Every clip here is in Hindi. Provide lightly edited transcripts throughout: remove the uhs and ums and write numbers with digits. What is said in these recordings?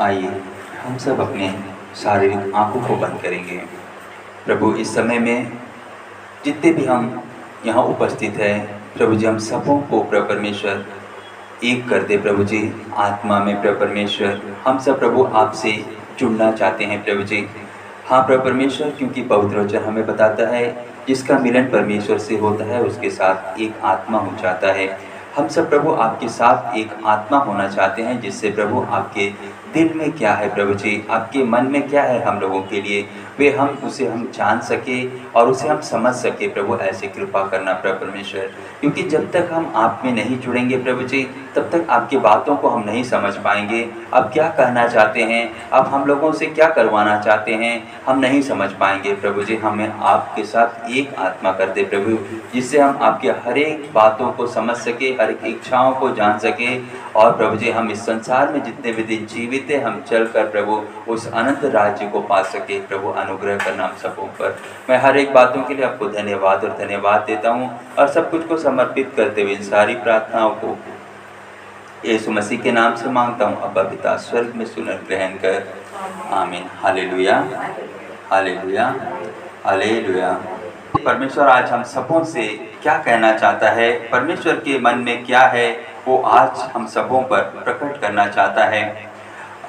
आइए हम सब अपने शारीरिक आंखों को बंद करेंगे। प्रभु इस समय में जितने भी हम यहाँ उपस्थित हैं, प्रभु जी हम सबों को प्रभु परमेश्वर एक कर दे। प्रभु जी आत्मा में प्रभु परमेश्वर हम सब प्रभु आपसे जुड़ना चाहते हैं प्रभु जी। हाँ प्रभु परमेश्वर, क्योंकि पवित्र वचन हमें बताता है जिसका मिलन परमेश्वर से होता है उसके साथ एक आत्मा हो जाता है। हम सब प्रभु आपके साथ एक आत्मा होना चाहते हैं, जिससे प्रभु आपके दिल में क्या है प्रभु जी, आपके मन में क्या है हम लोगों के लिए, वे हम उसे हम जान सके और उसे हम समझ सके। प्रभु ऐसे कृपा करना प्रभु परमेश्वर, क्योंकि जब तक हम आप में नहीं जुड़ेंगे प्रभु जी, तब तक आपकी बातों को हम नहीं समझ पाएंगे। आप क्या कहना चाहते हैं, आप हम लोगों से क्या करवाना चाहते हैं, हम नहीं समझ पाएंगे प्रभु जी। हमें आपके साथ एक आत्मा कर दे प्रभु, जिससे हम आपके हर एक बातों को समझ सके, हर एक इच्छाओं को जान सके। और प्रभु जी हम इस संसार में जितने भी दिन जीवित हैं, हम चलकर प्रभु उस अनंत राज्य को पा सके। प्रभु अनुग्रह करना हम सबों पर। मैं हर एक बातों के लिए आपको धन्यवाद और धन्यवाद देता हूँ, और सब कुछ को समर्पित करते हुए इन सारी प्रार्थनाओं को यीशु मसीह के नाम से मांगता हूँ। अब्बा पिता स्वर्ग में सुन ग्रहण कर, आमीन। Hallelujah, hallelujah, hallelujah. परमेश्वर आज हम सबों से क्या कहना चाहता है, परमेश्वर के मन में क्या है, वो आज हम सबों पर प्रकट करना चाहता है।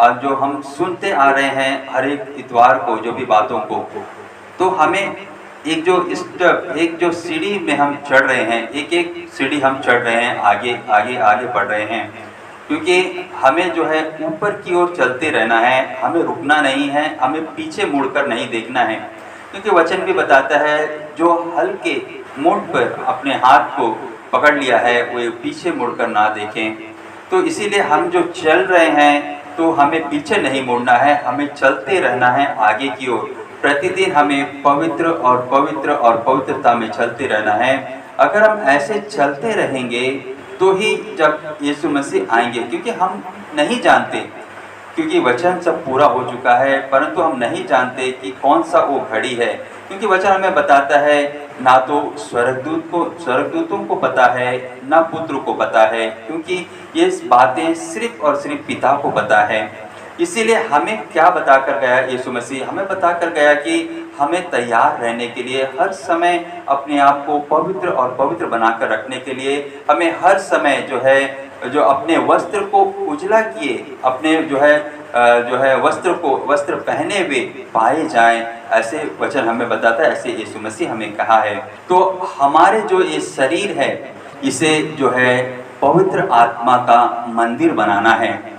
और जो हम सुनते आ रहे हैं हर एक इतवार को जो भी बातों को, तो हमें एक जो सीढ़ी में हम चढ़ रहे हैं, एक एक सीढ़ी हम चढ़ रहे हैं, आगे आगे आगे बढ़ रहे हैं, क्योंकि हमें जो है ऊपर की ओर चलते रहना है, हमें रुकना नहीं है, हमें पीछे मुड़कर नहीं देखना है। क्योंकि वचन भी बताता है जो हल्के मोड़ पर अपने हाथ को पकड़ लिया है वो पीछे मुड़कर ना देखें। तो इसीलिए हम जो चल रहे हैं तो हमें पीछे नहीं मुड़ना है, हमें चलते रहना है आगे की ओर। प्रतिदिन हमें पवित्र और पवित्र और पवित्रता में चलते रहना है। अगर हम ऐसे चलते रहेंगे तो ही जब यीशु मसीह आएंगे, क्योंकि हम नहीं जानते, क्योंकि वचन सब पूरा हो चुका है, परंतु हम नहीं जानते कि कौन सा वो घड़ी है। क्योंकि वचन हमें बताता है ना तो स्वर्गदूतों को पता है, ना पुत्र को पता है, क्योंकि ये बातें सिर्फ और सिर्फ पिता को पता है। इसीलिए हमें क्या बताकर गया यीशु मसीह, हमें बताकर गया कि हमें तैयार रहने के लिए, हर समय अपने आप को पवित्र और पवित्र बनाकर रखने के लिए, हमें हर समय जो अपने वस्त्र को उजला किए, अपने वस्त्र पहने हुए पाए जाएं, ऐसे वचन हमें बताता है, ऐसे यीशु मसीह हमें कहा है। तो हमारे जो ये शरीर है, इसे जो है पवित्र आत्मा का मंदिर बनाना है।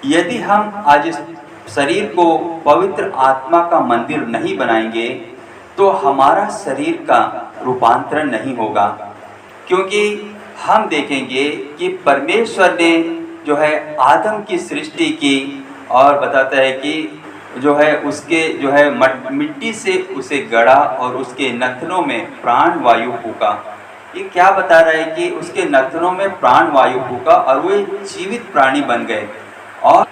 यदि हम आज इस शरीर को पवित्र आत्मा का मंदिर नहीं बनाएंगे तो हमारा शरीर का रूपांतरण नहीं होगा। क्योंकि हम देखेंगे कि परमेश्वर ने जो है आदम की सृष्टि की, और बताता है कि जो है उसके जो है मिट्टी से उसे गढ़ा और उसके नथनों में प्राण वायु फूका। ये क्या बता रहा है कि उसके नथनों में प्राण वायु फूका और वो जीवित प्राणी बन गए। और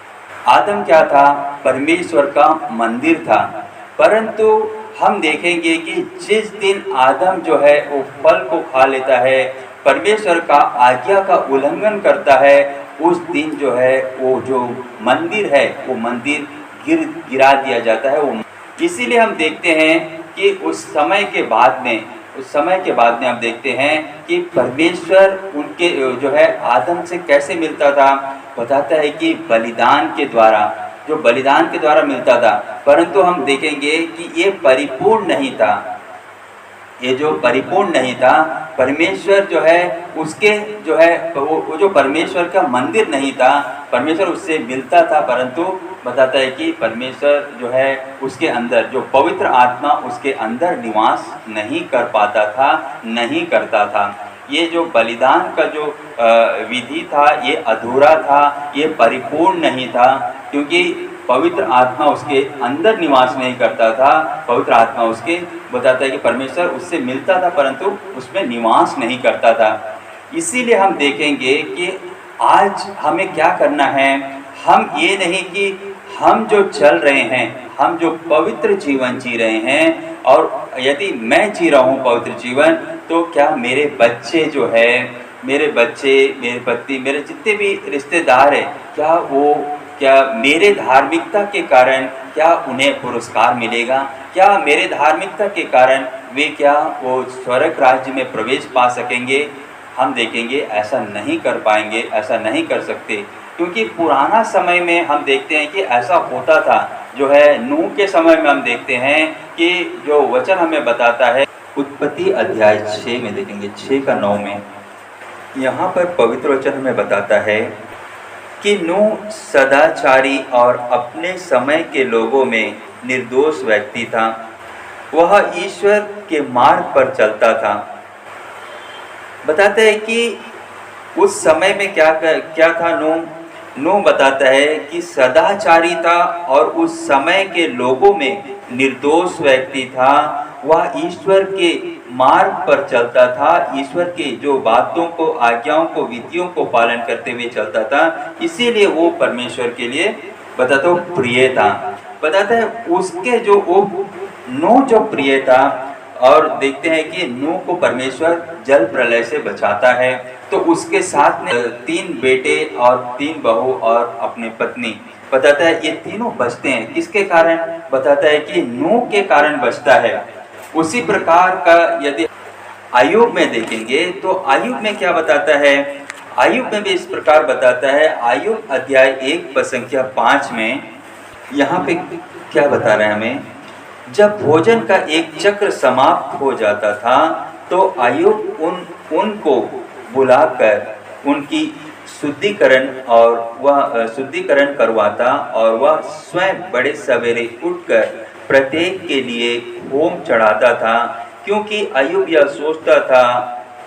आदम क्या था, परमेश्वर का मंदिर था। परंतु हम देखेंगे कि जिस दिन आदम जो है वो फल को खा लेता है, परमेश्वर का आज्ञा का उल्लंघन करता है, उस दिन जो है वो जो मंदिर है वो मंदिर गिरा दिया जाता है। वो इसीलिए हम देखते हैं कि उस समय के बाद में हम देखते हैं कि परमेश्वर उनके जो है आदम से कैसे मिलता था। बताता है कि बलिदान के द्वारा मिलता था। परंतु हम देखेंगे कि ये परिपूर्ण नहीं था, परमेश्वर जो है उसके जो है वो जो परमेश्वर का मंदिर नहीं था। परमेश्वर उससे मिलता था, परंतु बताता है कि परमेश्वर जो है उसके अंदर, जो पवित्र आत्मा उसके अंदर निवास नहीं कर पाता था, नहीं करता था। ये जो बलिदान का जो विधि था ये अधूरा था, ये परिपूर्ण नहीं था, क्योंकि पवित्र आत्मा उसके अंदर निवास नहीं करता था। पवित्र आत्मा उसके बताता है कि परमेश्वर उससे मिलता था परंतु उसमें निवास नहीं करता था। इसीलिए हम देखेंगे कि आज हमें क्या करना है। हम ये नहीं कि हम जो चल रहे हैं, हम जो पवित्र जीवन जी रहे हैं, और यदि मैं जी रहा हूँ पवित्र जीवन, तो क्या मेरे बच्चे जो है, मेरे पति, मेरे जितने भी रिश्तेदार हैं, क्या वो क्या मेरे धार्मिकता के कारण क्या उन्हें पुरस्कार मिलेगा, क्या मेरे धार्मिकता के कारण वे क्या वो स्वर्ग राज्य में प्रवेश पा सकेंगे। हम देखेंगे ऐसा नहीं कर पाएंगे, ऐसा नहीं कर सकते, क्योंकि पुराना समय में हम देखते हैं कि ऐसा होता था। जो है नूह के समय में हम देखते हैं कि जो वचन हमें बताता है, उत्पत्ति अध्याय 6 में देखेंगे, 6 का 9 में यहाँ पर पवित्र वचन हमें बताता है कि नूह सदाचारी और अपने समय के लोगों में निर्दोष व्यक्ति था। वह ईश्वर के मार्ग पर चलता था। बताता है कि उस समय में क्या था। नूह बताता है कि सदाचारी था और उस समय के लोगों में निर्दोष व्यक्ति था। वह ईश्वर के मार्ग पर चलता था, ईश्वर के जो बातों को, आज्ञाओं को, विधियों को पालन करते हुए चलता था। इसीलिए वो परमेश्वर के लिए बताता है प्रिय था। बताता है उसके जो वो नूह जो प्रिय था, और देखते हैं कि नूह को परमेश्वर जल प्रलय से बचाता है। तो उसके साथ में 3 बेटे और 3 बहू और अपनी पत्नी, बताता है ये तीनों बचते हैं। किसके कारण? बताता है कि नूह के कारण बचता है। उसी प्रकार का यदि आयुब में देखेंगे तो आयुब में क्या बताता है? आयुब में भी इस प्रकार बताता है। आयुब अध्याय 1 पद संख्या 5 में यहाँ पे क्या बता रहे हैं हमें? जब भोजन का एक चक्र समाप्त हो जाता था तो आयुब उनको बुलाकर उनकी शुद्धिकरण करवाता, और वह स्वयं बड़े सवेरे उठकर प्रत्येक के लिए होम चढ़ाता था, क्योंकि आयुब यह सोचता था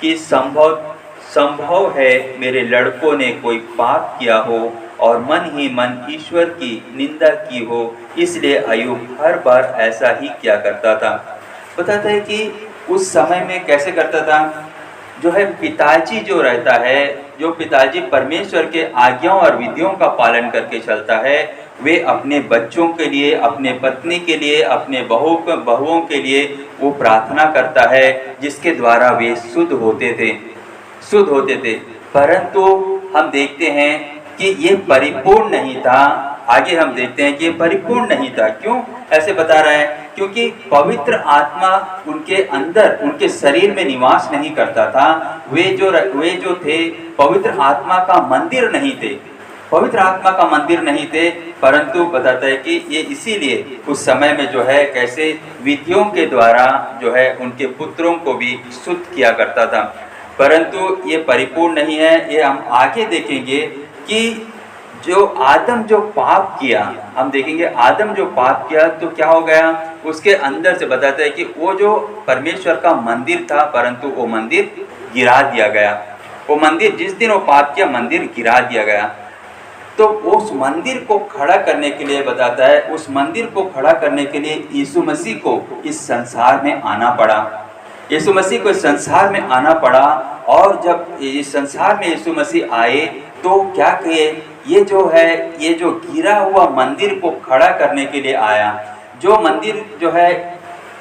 कि संभव है मेरे लड़कों ने कोई पाप किया हो और मन ही मन ईश्वर की निंदा की हो, इसलिए आयुब हर बार ऐसा ही किया करता था। बताता है कि उस समय में कैसे करता था। जो है पिताजी जो रहता है, जो पिताजी परमेश्वर के आज्ञाओं और विधियों का पालन करके चलता है, वे अपने बच्चों के लिए, अपने पत्नी के लिए, अपने बहुओं के लिए वो प्रार्थना करता है, जिसके द्वारा वे शुद्ध होते थे। परंतु हम देखते हैं कि ये परिपूर्ण नहीं था। आगे हम देखते हैं कि ये परिपूर्ण नहीं था। क्यों ऐसे बता रहा है? क्योंकि पवित्र आत्मा उनके अंदर, उनके शरीर में निवास नहीं करता था। वे जो थे पवित्र आत्मा का मंदिर नहीं थे, पवित्र आत्मा का मंदिर नहीं थे। परंतु बताता है कि ये इसीलिए उस समय में जो है कैसे विधियों के द्वारा जो है उनके पुत्रों को भी शुद्ध किया करता था। परंतु ये परिपूर्ण नहीं है। ये हम आगे देखेंगे कि जो आदम जो पाप किया, हम देखेंगे आदम जो पाप किया तो क्या हो गया। उसके अंदर से बताता है कि वो जो परमेश्वर का मंदिर था, परंतु वो मंदिर गिरा दिया गया। वो मंदिर, जिस दिन वो पाप किया, मंदिर गिरा दिया गया। तो उस मंदिर को खड़ा करने के लिए बताता है, उस मंदिर को खड़ा करने के लिए यीशु मसीह को इस संसार में आना पड़ा। यीशु मसीह को इस संसार में आना पड़ा, और जब इस संसार में यीशु मसीह आए तो क्या किए, ये जो गिरा हुआ मंदिर को खड़ा करने के लिए आया। जो मंदिर जो है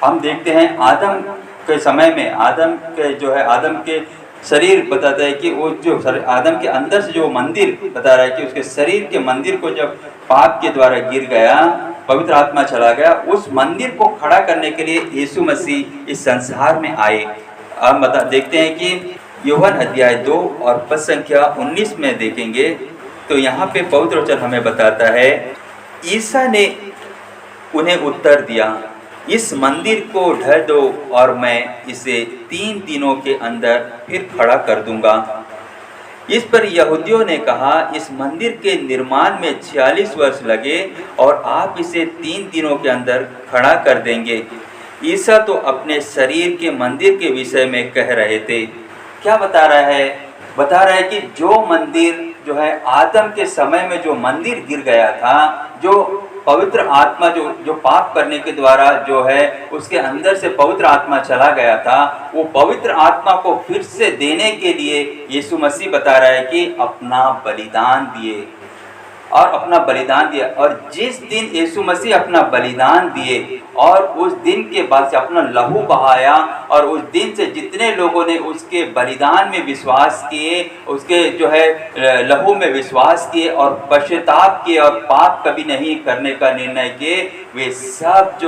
हम देखते हैं आदम के समय में, आदम के शरीर बताता है कि वो जो आदम के अंदर से जो मंदिर बता रहा है कि उसके शरीर के मंदिर को जब पाप के द्वारा गिर गया, पवित्र आत्मा चला गया, उस मंदिर को खड़ा करने के लिए यीशु मसीह इस संसार में आए। अब देखते हैं कि यूहन्ना अध्याय 2 और पद संख्या 19 में देखेंगे तो यहाँ पे पवित्र वचन हमें बताता है, ईसा ने उन्हें उत्तर दिया, इस मंदिर को ढह दो और मैं इसे 3 दिनों के अंदर फिर खड़ा कर दूंगा। इस पर यहूदियों ने कहा, इस मंदिर के निर्माण में 46 वर्ष लगे और आप इसे 3 दिनों के अंदर खड़ा कर देंगे। ईसा तो अपने शरीर के मंदिर के विषय में कह रहे थे। क्या बता रहा है? बता रहा है कि जो मंदिर जो है आदम के समय में जो मंदिर गिर गया था, जो पवित्र आत्मा जो पाप करने के द्वारा जो है उसके अंदर से पवित्र आत्मा चला गया था, वो पवित्र आत्मा को फिर से देने के लिए यीशु मसीह बता रहा है कि अपना बलिदान दिए। और अपना बलिदान दिया। और जिस दिन यीशु मसीह अपना बलिदान दिए और उस दिन के बाद से अपना लहू बहाया, और उस दिन से जितने लोगों ने उसके बलिदान में विश्वास किए, उसके जो है लहू में विश्वास किए और पश्चाताप किए और पाप कभी नहीं करने का निर्णय किए, वे सब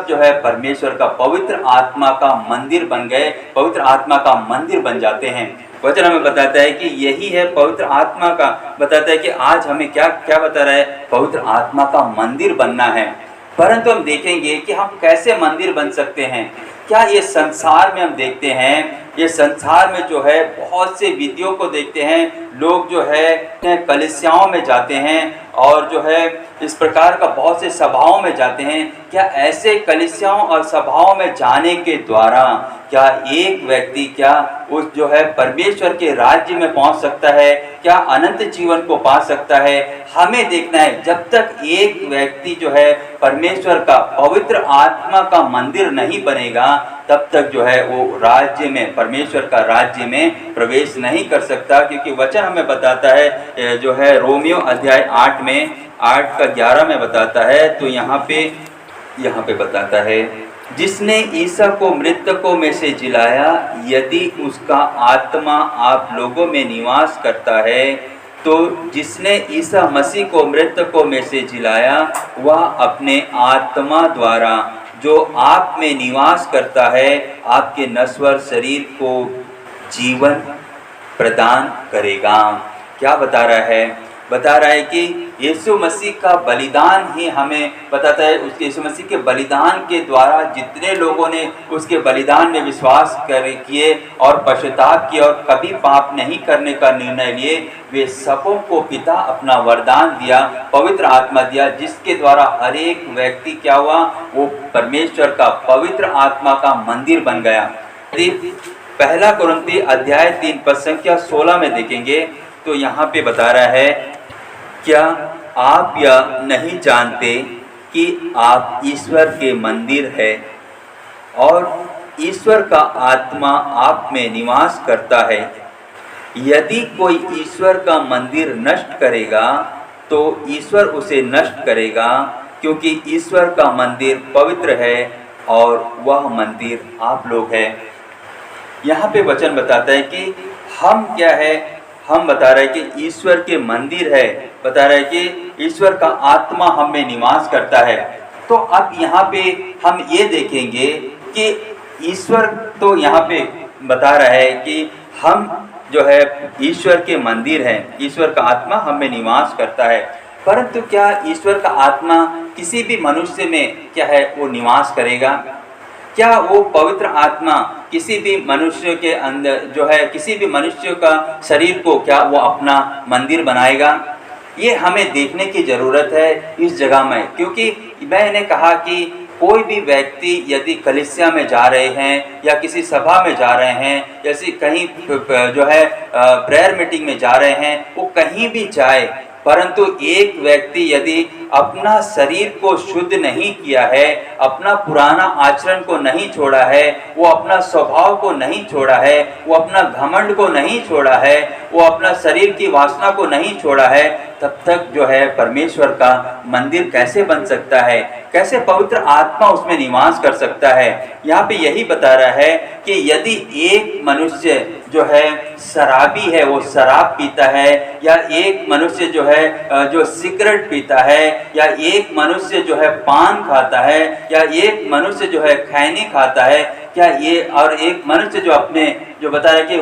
जो है परमेश्वर का पवित्र आत्मा का मंदिर बन गए, पवित्र आत्मा का मंदिर बन जाते हैं। वचन हमें बताता है कि यही है पवित्र आत्मा का, बताता है कि आज हमें क्या क्या बता रहा है, पवित्र आत्मा का मंदिर बनना है। परंतु हम देखेंगे कि हम कैसे मंदिर बन सकते हैं। क्या ये संसार में हम देखते हैं, ये संसार में जो है बहुत से विधियों को देखते हैं, लोग जो है कलीसियाओं में जाते हैं और जो है इस प्रकार का बहुत से सभाओं में जाते हैं। क्या ऐसे कलीसियाओं और सभाओं में जाने के द्वारा क्या एक व्यक्ति क्या उस जो है परमेश्वर के राज्य में पहुंच सकता है, क्या अनंत जीवन को पा सकता है? हमें देखना है, जब तक एक व्यक्ति जो है परमेश्वर का पवित्र आत्मा का मंदिर नहीं बनेगा, तब तक जो है वो राज्य में, परमेश्वर का राज्य में प्रवेश नहीं कर सकता। क्योंकि वचन हमें बताता है जो है रोमियो अध्याय 8 में 8:11 में बताता है, तो यहाँ पे बताता है, जिसने ईसा को मृतकों में से जिलाया, यदि उसका आत्मा आप लोगों में निवास करता है, तो जिसने ईसा मसीह को मृतकों में से जिलाया, वह अपने आत्मा द्वारा जो आप में निवास करता है, आपके नश्वर शरीर को जीवन प्रदान करेगा। क्या बता रहा है? बता रहा है कि यीशु मसीह का बलिदान ही हमें बताता है, उसके यीशु मसीह के बलिदान के द्वारा जितने लोगों ने उसके बलिदान में विश्वास किए और पश्चाताप किए और कभी पाप नहीं करने का निर्णय लिए, वे सबों को पिता अपना वरदान दिया, पवित्र आत्मा दिया, जिसके द्वारा हर एक व्यक्ति क्या हुआ, वो परमेश्वर का पवित्र आत्मा का मंदिर बन गया। यदि पहला कुरिन्थी अध्याय 3 पद संख्या 16 में देखेंगे तो यहाँ पे बता रहा है, क्या आप यह नहीं जानते कि आप ईश्वर के मंदिर है और ईश्वर का आत्मा आप में निवास करता है? यदि कोई ईश्वर का मंदिर नष्ट करेगा तो ईश्वर उसे नष्ट करेगा, क्योंकि ईश्वर का मंदिर पवित्र है और वह मंदिर आप लोग हैं। यहाँ पे वचन बताता है कि हम क्या है, हम बता रहे हैं कि ईश्वर के मंदिर है, बता रहे हैं कि ईश्वर का आत्मा हम में निवास करता है। तो अब यहाँ पे हम ये देखेंगे कि ईश्वर तो यहाँ पे बता रहा है कि हम जो है ईश्वर के मंदिर हैं, ईश्वर का आत्मा हम में निवास करता है। परंतु क्या ईश्वर का आत्मा किसी भी मनुष्य में क्या है वो निवास करेगा? क्या वो पवित्र आत्मा किसी भी मनुष्य के अंदर जो है, किसी भी मनुष्य का शरीर को क्या वो अपना मंदिर बनाएगा? ये हमें देखने की ज़रूरत है इस जगह में। क्योंकि मैंने कहा कि कोई भी व्यक्ति यदि कलीसिया में जा रहे हैं या किसी सभा में जा रहे हैं, जैसे कहीं जो है प्रेयर मीटिंग में जा रहे हैं, वो कहीं भी जाए, परंतु एक व्यक्ति यदि अपना शरीर को शुद्ध नहीं किया है, अपना पुराना आचरण को नहीं छोड़ा है, वो अपना स्वभाव को नहीं छोड़ा है, वो अपना घमंड को नहीं छोड़ा है, वो अपना शरीर की वासना को नहीं छोड़ा है, तब तक जो है परमेश्वर का मंदिर कैसे बन सकता है? कैसे पवित्र आत्मा उसमें निवास कर सकता है? यहाँ पे यही बता रहा है कि यदि एक मनुष्य जो है शराबी है, वो शराब पीता है, या एक मनुष्य जो है जो सिगरेट पीता है, या एक मनुष्य जो है पान खाता है, या एक मनुष्य जो है खैनी खाता है, क्या ये और एक मनुष्य जो अपने जो बता रहे कि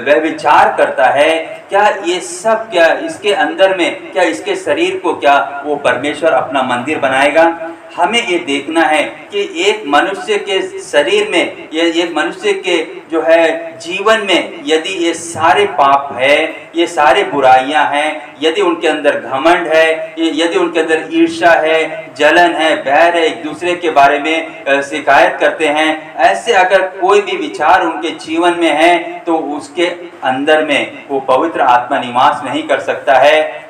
वह विचार करता है, क्या ये सब क्या इसके अंदर में क्या इसके शरीर को क्या वो परमेश्वर अपना मंदिर बनाएगा? हमें ये देखना है कि एक मनुष्य के शरीर में, ये एक मनुष्य के जो है जीवन में यदि ये सारे पाप है, ये सारे बुराइयां हैं, यदि उनके अंदर घमंड है, यदि उनके अंदर ईर्ष्या है, जलन है, बैर है, एक दूसरे के बारे में शिकायत करते हैं, ऐसे अगर कोई भी विचार उनके जीवन में है, तो उसके अंदर में वो पवित्र आत्मा निवास नहीं कर सकता है।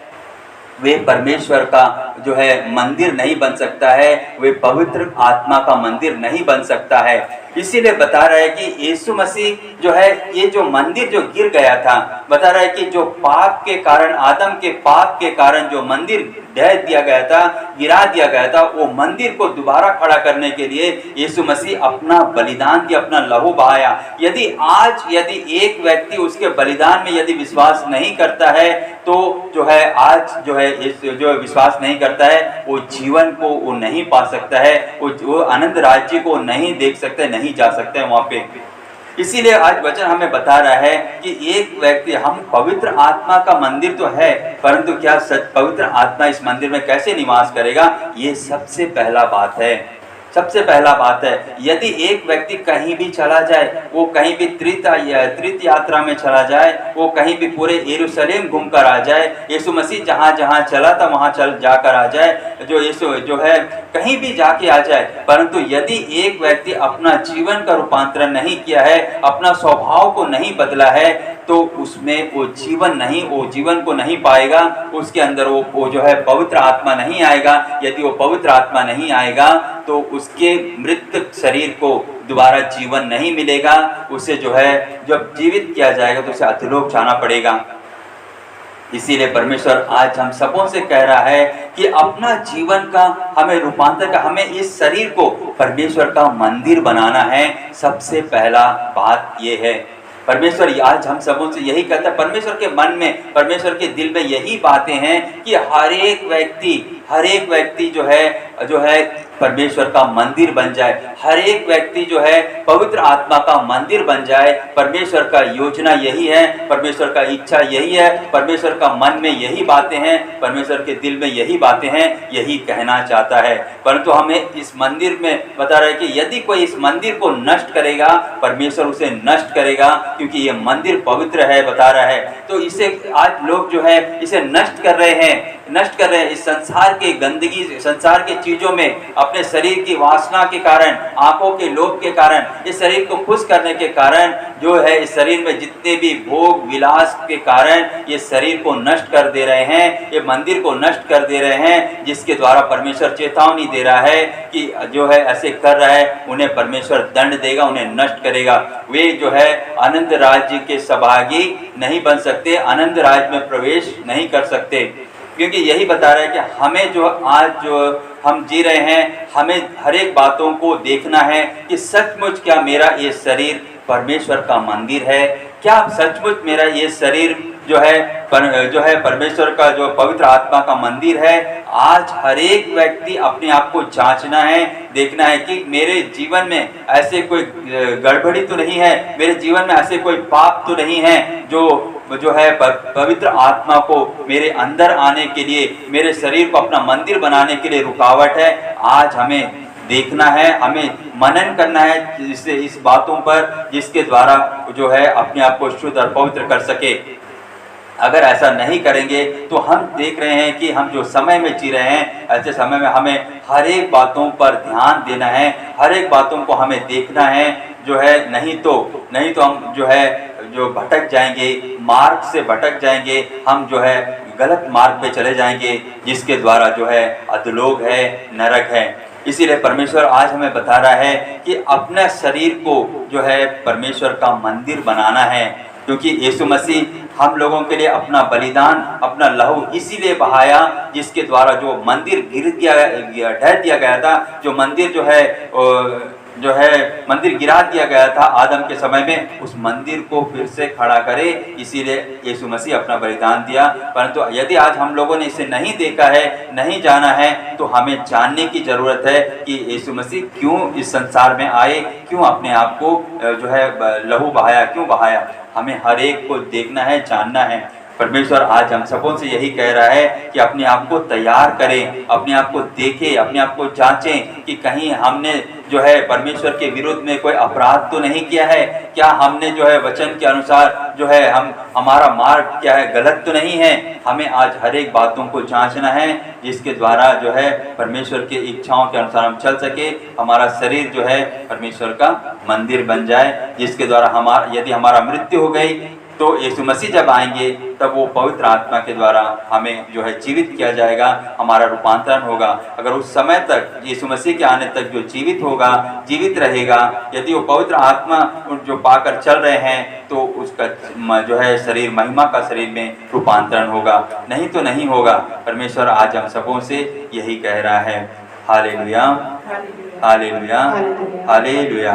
वे परमेश्वर का जो है मंदिर नहीं बन सकता है, वे पवित्र आत्मा का मंदिर नहीं बन सकता है। इसीलिए बता रहा है कि यीशु मसीह जो है, ये जो मंदिर जो गिर गया था, बता रहा है कि जो पाप के कारण, आदम के पाप के कारण जो मंदिर ढह दिया गया था, गिरा दिया गया था, वो मंदिर को दोबारा खड़ा करने के लिए यीशु मसीह अपना बलिदान दिया, अपना लहू बहाया। यदि एक व्यक्ति उसके बलिदान में यदि विश्वास नहीं करता है, तो जो है आज जो है जो विश्वास नहीं करता है, वो जीवन को वो नहीं पा सकता है, वो आनंद राज्य को नहीं देख सकते, नहीं जा सकते हैं वहां पे। इसीलिए आज वचन हमें बता रहा है कि एक व्यक्ति, हम पवित्र आत्मा का मंदिर तो है, परंतु क्या सच पवित्र आत्मा इस मंदिर में कैसे निवास करेगा, ये सबसे पहला बात है। सबसे पहला बात है, यदि एक व्यक्ति कहीं भी चला जाए, वो कहीं भी तीर्थ यात्रा में चला जाए, वो कहीं भी पूरे यरूशलेम घूमकर आ जाए, यीशु मसीह जहाँ जहाँ चला था वहाँ चल जाकर आ जाए, जो यीशु जो है कहीं भी जाके आ जाए, परंतु यदि एक व्यक्ति अपना जीवन का रूपांतरण नहीं किया है, अपना स्वभाव को नहीं बदला है, तो उसमें वो जीवन को नहीं पाएगा, उसके अंदर वो जो है पवित्र आत्मा नहीं आएगा। यदि वो पवित्र आत्मा नहीं आएगा, तो उसके मृत शरीर को दोबारा जीवन नहीं मिलेगा, उसे जो है जब जीवित किया जाएगा तो उसे अधोलोक जाना पड़ेगा। इसीलिए परमेश्वर आज हम सबों से कह रहा है कि अपना जीवन का हमें रूपांतर का, हमें इस शरीर को परमेश्वर का मंदिर बनाना है। सबसे पहला बात ये है, परमेश्वर आज हम सबों से यही कहता है, परमेश्वर के मन में, परमेश्वर के दिल में यही बातें हैं कि हर एक व्यक्ति जो है परमेश्वर का मंदिर बन जाए, हर एक व्यक्ति जो है पवित्र आत्मा का मंदिर बन जाए। परमेश्वर का योजना यही है, परमेश्वर का इच्छा यही है, परमेश्वर का मन में यही बातें हैं, परमेश्वर के दिल में यही बातें हैं, यही कहना चाहता है। परंतु हमें इस मंदिर में बता रहा है कि यदि कोई इस मंदिर को नष्ट करेगा, परमेश्वर उसे नष्ट करेगा, क्योंकि ये मंदिर पवित्र है, बता रहा है। तो इसे आज लोग जो है इसे नष्ट कर रहे हैं, इस संसार के गंदगी, संसार के चीजों में, अपने शरीर की वासना के कारण, आंखों के लोभ के कारण, इस शरीर को खुश करने के कारण, जो है इस शरीर में जितने भी भोग विलास के कारण ये शरीर को नष्ट कर दे रहे हैं, ये मंदिर को नष्ट कर दे रहे हैं, जिसके द्वारा परमेश्वर चेतावनी दे रहा है कि जो है ऐसे कर रहा है, उन्हें परमेश्वर दंड देगा, उन्हें नष्ट करेगा। वे जो है आनंद राज्य के सहभागी नहीं बन सकते, आनंद राज्य में प्रवेश नहीं कर सकते, क्योंकि यही बता रहा है कि हमें जो आज जो हम जी रहे हैं, हमें हर एक बातों को देखना है कि सचमुच क्या मेरा ये शरीर परमेश्वर का मंदिर है, क्या सचमुच मेरा ये शरीर जो है परमेश्वर का जो पवित्र आत्मा का मंदिर है। आज हर एक व्यक्ति अपने आप को जांचना है, देखना है कि मेरे जीवन में ऐसे कोई गड़बड़ी तो नहीं है, मेरे जीवन में ऐसे कोई पाप तो नहीं है जो है पवित्र आत्मा को मेरे अंदर आने के लिए, मेरे शरीर को अपना मंदिर बनाने के लिए रुकावट है। आज हमें देखना है, हमें मनन करना है इस बातों पर, जिसके द्वारा जो है अपने आप को शुद्ध और पवित्र कर सके। अगर ऐसा नहीं करेंगे तो हम देख रहे हैं कि हम जो समय में जी रहे हैं, ऐसे समय में हमें हर एक बातों पर ध्यान देना है, हर एक बातों को हमें देखना है, जो है नहीं तो हम जो भटक जाएंगे, मार्ग से भटक जाएंगे, हम जो है गलत मार्ग पे चले जाएंगे, जिसके द्वारा जो है अधोलोक है, नरक है। इसीलिए परमेश्वर आज हमें बता रहा है कि अपने शरीर को जो है परमेश्वर का मंदिर बनाना है, क्योंकि यीशु मसीह हम लोगों के लिए अपना बलिदान, अपना लहू इसीलिए बहाया, जिसके द्वारा जो मंदिर ढह दिया गया था, जो मंदिर गिरा दिया गया था आदम के समय में, उस मंदिर को फिर से खड़ा करे, इसीलिए यीशु मसीह अपना बलिदान दिया। परंतु यदि आज हम लोगों ने इसे नहीं देखा है, नहीं जाना है, तो हमें जानने की जरूरत है कि यीशु मसीह क्यों इस संसार में आए, क्यों अपने आप को जो है लहू बहाया, क्यों बहाया। हमें हर एक को देखना है, जानना है। परमेश्वर आज हम सबों से यही कह रहा है कि अपने आप को तैयार करें, अपने आप को देखें, अपने आप को जांचें कि कहीं हमने जो है परमेश्वर के विरुद्ध में कोई अपराध तो नहीं किया है, क्या हमने जो है वचन के अनुसार जो है हमारा मार्ग क्या है, गलत तो नहीं है। हमें आज हर एक बातों को जांचना है, जिसके द्वारा जो है परमेश्वर की इच्छाओं के अनुसार हम चल सके, हमारा शरीर जो है परमेश्वर का मंदिर बन जाए, जिसके द्वारा यदि हमारा मृत्यु हो गई, तो यीशु मसीह जब आएंगे तब वो पवित्र आत्मा के द्वारा हमें जो है जीवित किया जाएगा, हमारा रूपांतरण होगा। अगर उस समय तक यीशु मसीह के आने तक जो जीवित होगा, जीवित रहेगा, यदि वो पवित्र आत्मा जो पाकर चल रहे हैं तो उसका जो है शरीर महिमा का शरीर में रूपांतरण होगा, नहीं तो नहीं होगा। परमेश्वर आज हम सबों से यही कह रहा है। Hallelujah, hallelujah, hallelujah.